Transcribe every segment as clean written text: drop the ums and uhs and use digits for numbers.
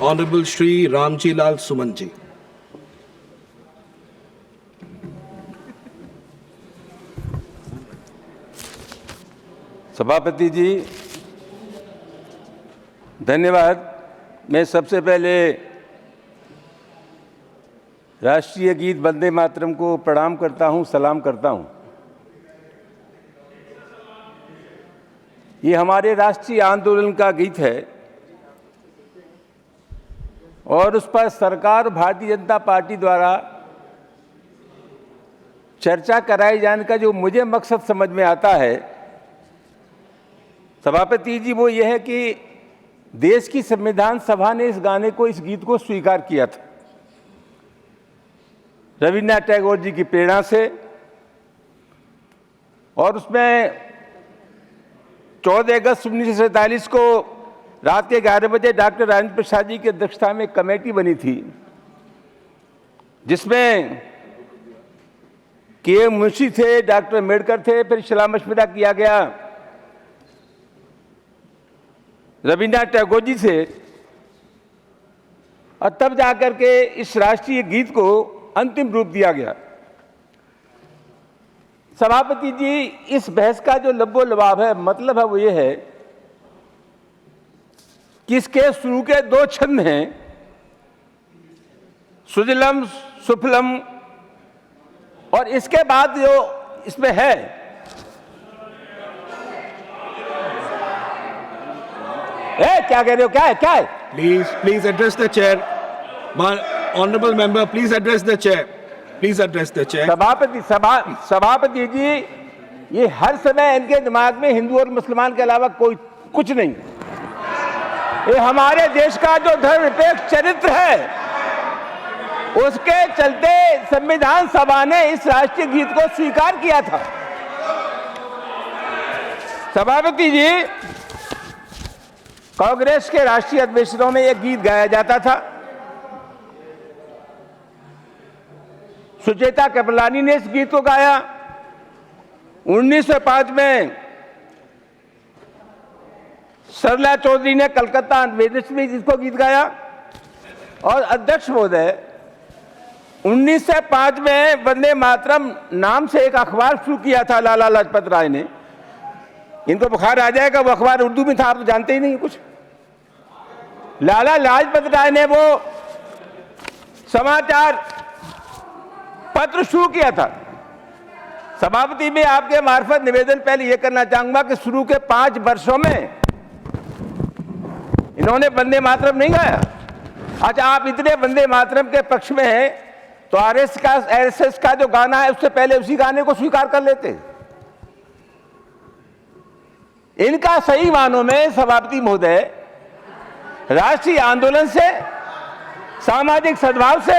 Honorable Shri Ramji Lal Suman ji. सभापति जी धन्यवाद। मैं सबसे पहले राष्ट्रीय गीत वंदे मातरम को प्रणाम करता हूं, सलाम करता हूं। ये हमारे राष्ट्रीय आंदोलन का गीत है और उस पर सरकार भारतीय जनता पार्टी द्वारा चर्चा कराए जाने का जो मुझे मकसद समझ में आता है सभापति जी, वो ये है कि देश की संविधान सभा ने इस गाने को, इस गीत को स्वीकार किया था रविन्द्रनाथ टैगोर जी की प्रेरणा से। और उसमें 14 अगस्त 1947 को रात के 11 बजे डॉक्टर राजेंद्र प्रसाद जी की अध्यक्षता में कमेटी बनी थी, जिसमें के मुंशी थे, डॉक्टर अम्बेडकर थे। फिर सलाह मशविरा किया गया रविन्द्रनाथ टैगोर जी से, और तब जाकर के इस राष्ट्रीय गीत को अंतिम रूप दिया गया। सभापति जी, इस बहस का जो लब्बो लबाब है, मतलब है वो ये है कि इसके शुरू के 2 छंद हैं, सुजलम सुफलम, और इसके बाद जो इसमें है क्या कह रहे हो, क्या है, क्या है? Please address the chair. Honorable member, please address the chair. Please address the chair. सभापति जी, ये हर समय इनके दिमाग में हिंदू और मुसलमान के अलावा कोई कुछ नहीं। ये हमारे देश का जो धर्मनिरपेक्ष चरित्र है, उसके चलते संविधान सभा ने इस राष्ट्रीय गीत को स्वीकार किया था। सभापति जी, कांग्रेस के राष्ट्रीय अधिवेशनों में यह गीत गाया जाता था। सुचेता कृपलानी ने इस गीत को गाया। 1905 में सरला चौधरी ने कलकत्ता वेदस में इसको गीत गाया। और अध्यक्ष महोदय, 1905 में वंदे मातरम नाम से एक अखबार शुरू किया था लाला लाजपत राय ने। इनको बुखार आ जाएगा, वो अखबार उर्दू में था, आप तो जानते ही नहीं कुछ। लाला लाजपत राय ने वो समाचार पत्र शुरू किया था। सभापति, में आपके मार्फत निवेदन पहले यह करना चाहूंगा कि शुरू के 5 वर्षों में इन्होंने वंदे मातरम नहीं गाया। अच्छा, आप इतने वंदे मातरम के पक्ष में हैं तो आरएसएस का जो गाना है उससे पहले उसी गाने को स्वीकार कर लेते। इनका सही मानों में सभापति महोदय राष्ट्रीय आंदोलन से, सामाजिक सद्भाव से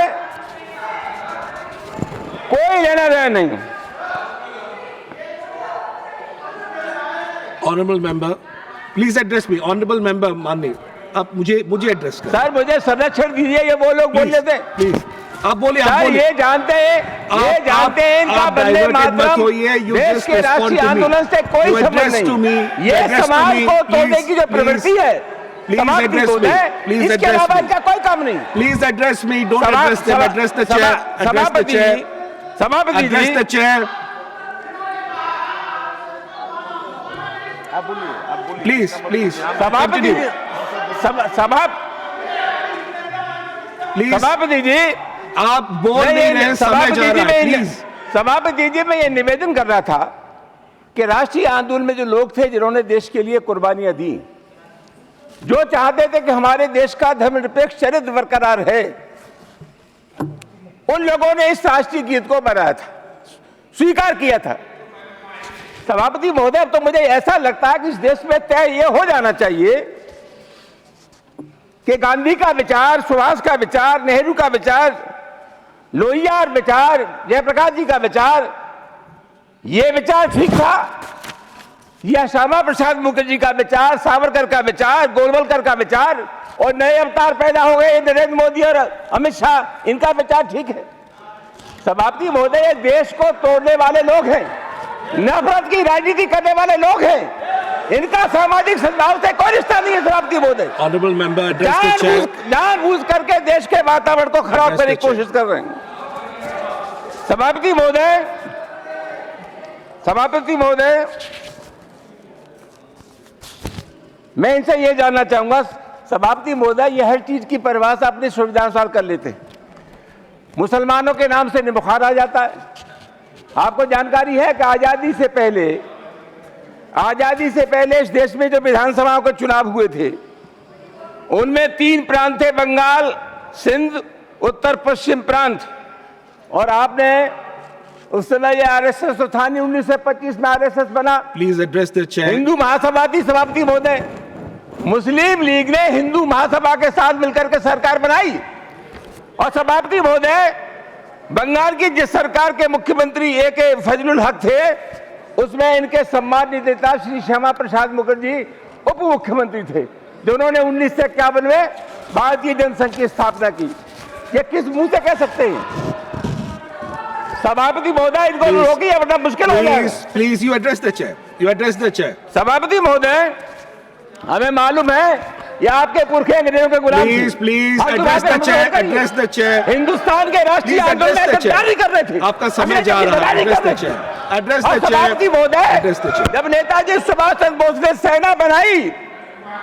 कोई लेना देना नहीं। Honorable member, please address me. Honorable member माननीय, आप मुझे एड्रेस करें। सर, मुझे संरक्षण दीजिए, ये वो लोग बोल लेते हैं। प्लीज आप बोलिए। ये जानते हैं इनका वंदे मातरम देश के राष्ट्रीय आंदोलन से कोई संबंध नहीं। ये समाज को तोड़ने की जो प्रवृत्ति है, समाज की तोड़ है, इसके अलावा इनका कोई काम नहीं। Please address me, don't address them, address the chair. सभापति जी, एड्रेस द चेयर। आप बोलिए। प्लीज सभापति जी, सभापति जी, आप बोल नहीं रहे हैं, समय जा रहा है। प्लीज सभापति जी, मैं ये निवेदन कर रहा था कि राष्ट्रीय आंदोलन में जो लोग थे जिन्होंने देश के लिए कुर्बानियां दी, जो चाहते थे कि हमारे देश का धर्मनिरपेक्ष चरित्र बरकरार है, उन लोगों ने इस राष्ट्रीय गीत को बनाया था, स्वीकार किया था। सभापति महोदय, अब तो मुझे ऐसा लगता है कि इस देश में तय ये हो जाना चाहिए कि गांधी का विचार, सुभाष का विचार, नेहरू का विचार, लोहिया विचार, जयप्रकाश जी का विचार, ये विचार ठीक था, या श्यामा प्रसाद मुखर्जी का विचार, सावरकर का विचार, गोलवलकर का विचार, और नए अवतार पैदा हो गए नरेंद्र मोदी और अमित शाह, इनका विचार ठीक है। सभापति महोदय, देश को तोड़ने वाले लोग हैं, नफरत की राजनीति करने वाले लोग हैं। इनका सामाजिक सद्भाव से कोई रिश्ता नहीं है सभापति महोदय। Honorable member, address the chair. जानबूझ करके देश के वातावरण को खराब Address करने the की कोशिश कर रहे हैं। सभापति महोदय, मैं इनसे ये जानना चाहूंगा, सभापति महोदय ये हर चीज की परिभाषा अपनी सुविधानुसार कर लेते हैं। मुसलमानों के नाम से बुखार आ जाता है। आपको जानकारी है कि आजादी से पहले इस देश में जो विधानसभाओं के चुनाव हुए थे उनमें 3 प्रांत थे, बंगाल, सिंध, उत्तर पश्चिम प्रांत। और आपने उस समय ये आरएसएस तो था नहीं, 1925 में आरएसएस बना। Please address the chair. Hindu Mahasabha थी सभापति महोदय। मुस्लिम लीग ने हिंदू महासभा के साथ मिलकर के सरकार बनाई। और सभापति महोदय, बंगाल की जिस सरकार के मुख्यमंत्री ए.के. फजलुल हक थे उसमें इनके सम्मानित नेता श्री श्यामा प्रसाद मुखर्जी उप मुख्यमंत्री थे, जिन्होंने 1951 में भारतीय जनसंघ की स्थापना की। ये किस मुंह से कह सकते हैं? सभापति महोदय, इनको रोकिए वरना मुश्किल हो जाएगा। Please, you address the chair. You address the chair. सभापति महोदय, हमें मालूम है ये आपके पुरखे अंग्रेजों के गुलाम थे। Please address the chair. Address the chair. Hindustan के राष्ट्रीय आंदोलन में गद्दारी कर रहे थे। आपका समय जा रहा है। Address the chair. Address the chair. सभापति महोदय, Address the chair. जब नेताजी सुभाष चंद्र बोस ने सेना बनाई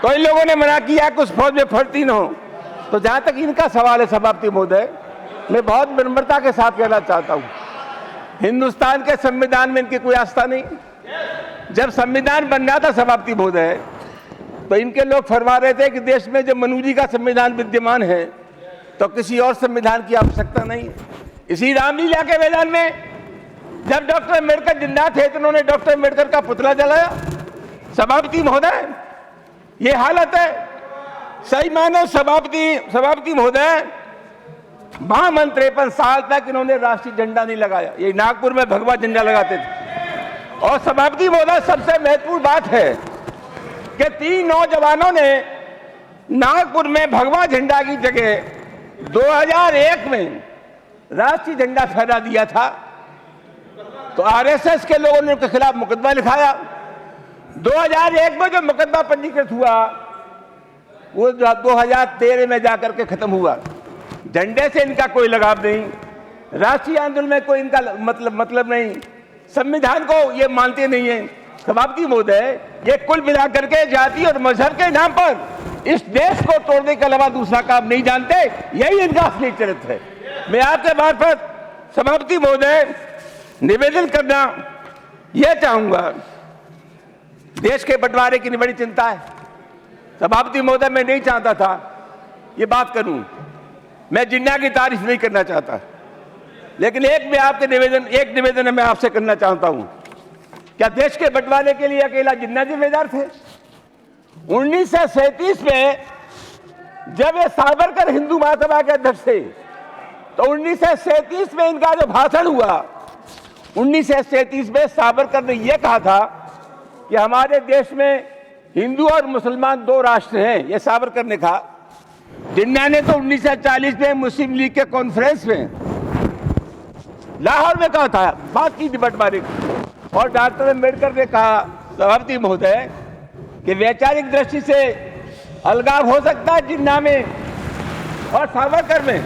तो इन लोगों ने मना किया कि उस फौज में भर्ती न हो। तो जहां तक इनका सवाल है सभापति महोदय, मैं बहुत विनम्रता के साथ कहना चाहता हूं, हिंदुस्तान के संविधान में इनकी कोई आस्था नहीं। जब संविधान बन रहा था सभापति महोदय, तो इनके लोग फरमा रहे थे कि देश में जो मनु जी का संविधान विद्यमान है तो किसी और संविधान की आवश्यकता नहीं। इसी रामलीला के मैदान में जब डॉक्टर अम्बेडकर जिंदा थे तो उन्होंने डॉक्टर अम्बेडकर का पुतला जलाया। सभापति महोदय, ये हालत है। सही मानो सभापति महोदय, 53 साल तक इन्होंने राष्ट्रीय झंडा नहीं लगाया। ये नागपुर में भगवा झंडा लगाते थे। और सभापति महोदय, सबसे महत्वपूर्ण बात है कि 3 नौजवानों ने नागपुर में भगवा झंडा की जगह 2001 में राष्ट्रीय झंडा फहरा दिया था। तो आरएसएस के लोगों ने उनके खिलाफ मुकदमा लिखाया। 2001 में जो मुकदमा पंजीकृत हुआ वो 2013 में जाकर के खत्म हुआ। झंडे से इनका कोई लगाव नहीं, राष्ट्रीय आंदोलन में कोई इनका मतलब नहीं, संविधान को ये मानते नहीं है। सभापति महोदय, ये कुल मिलाकर के जाति और मजहब के नाम पर इस देश को तोड़ने के अलावा दूसरा काम नहीं जानते। यही इनका असली चरित्र है। मैं आपके मार्फत सभापति महोदय निवेदन करना यह चाहूंगा, देश के बंटवारे की बड़ी चिंता है। सभापति महोदय, मैं नहीं चाहता था ये बात करूं, मैं जिन्ना की तारीफ नहीं करना चाहता, लेकिन एक निवेदन मैं आपसे करना चाहता हूं। क्या देश के बंटवारे के लिए अकेला जिन्ना जिम्मेदार थे? 1937 में जब ये सावरकर हिंदू महासभा के अध्यक्ष थे तो 1937 में इनका जो भाषण हुआ, 1937 में सावरकर ने यह कहा था कि हमारे देश में हिंदू और मुसलमान 2 राष्ट्र हैं। यह सावरकर ने कहा। जिन्ना ने तो 1940 में मुस्लिम लीग के कॉन्फ्रेंस में लाहौर में कहा था, बात की थी बंटवारे की। और डॉक्टर अम्बेडकर ने कहा सभापति महोदय कि वैचारिक दृष्टि से अलगाव हो सकता है जिन्ना में और सावरकर में,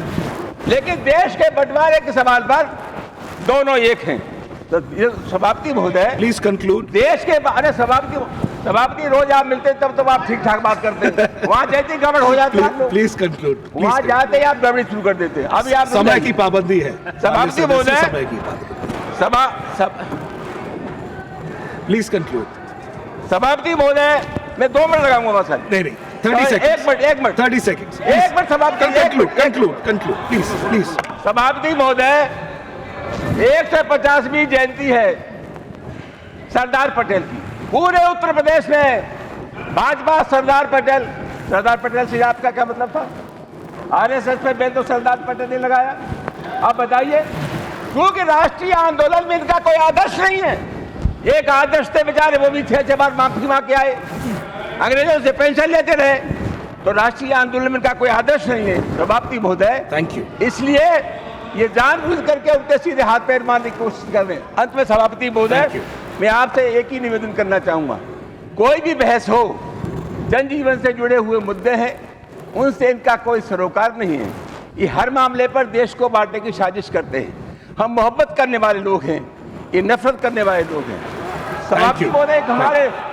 लेकिन देश के बंटवारे के सवाल पर दोनों एक हैं। तो सभापति महोदय, प्लीज कंक्लूड। देश के बारे सभापति रोज आप मिलते तब तो आप ठीक ठाक बात करते हैं, वहां जाते गड़बड़ हो जाती है। Please conclude. वहां जाते आप गड़बड़ी शुरू कर देते हैं। अभी आप समय की पाबंदी है सभापति महोदय, समय की पाबंदी। Please conclude. सभापति महोदय, मैं 2 मिनट लगाऊंगा बस। नहीं 30 सेकंड्स। 1 minute 30 seconds. 1 मिनट सभापति, कंक्लूड प्लीज। सभापति महोदय, 150वीं जयंती है सरदार पटेल की। पूरे उत्तर प्रदेश में भाजपा सरदार पटेल से आपका क्या मतलब था? आरएसएस में बेल तो सरदार पटेल ने लगाया। आप बताइए, क्योंकि राष्ट्रीय आंदोलन में इनका कोई आदर्श नहीं है। एक आदर्श थे बेचारे, वो भी 6 बार माफी मांग के आए, अंग्रेजों से पेंशन लेते रहे। तो राष्ट्रीय आंदोलन में इनका कोई आदर्श नहीं है सभापति महोदय। Thank you. इसलिए ये जानबूझ करके उनके सीधे हाथ पैर मारने की कोशिश कर रहे हैं। अंत में सभापति महोदय, मैं आपसे एक ही निवेदन करना चाहूंगा कोई भी बहस हो, जनजीवन से जुड़े हुए मुद्दे हैं, उनसे इनका कोई सरोकार नहीं है। ये हर मामले पर देश को बांटने की साजिश करते हैं। हम मोहब्बत करने वाले लोग हैं, ये नफरत करने वाले लोग हैं। समाप्ति you. बोले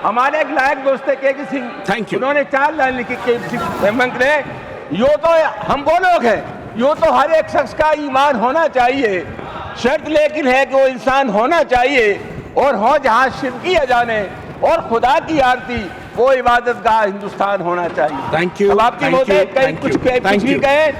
हमारे एक लायक दोस्त है के सिंह, Thank you. उन्होंने 4 लाइन लिखी के सिंह मंत्री ने, यो तो हम वो लोग हैं, यो तो हर एक शख्स का ईमान होना चाहिए, शर्त लेकिन है कि वो इंसान होना चाहिए, और हो जहाँ शिर्क किया जाने और खुदा की आरती, वो इबादत गाह हिंदुस्तान होना चाहिए। Thank you. समाप्ति Thank बोले you. कई Thank कुछ you. कुछ Thank भी you. कहे,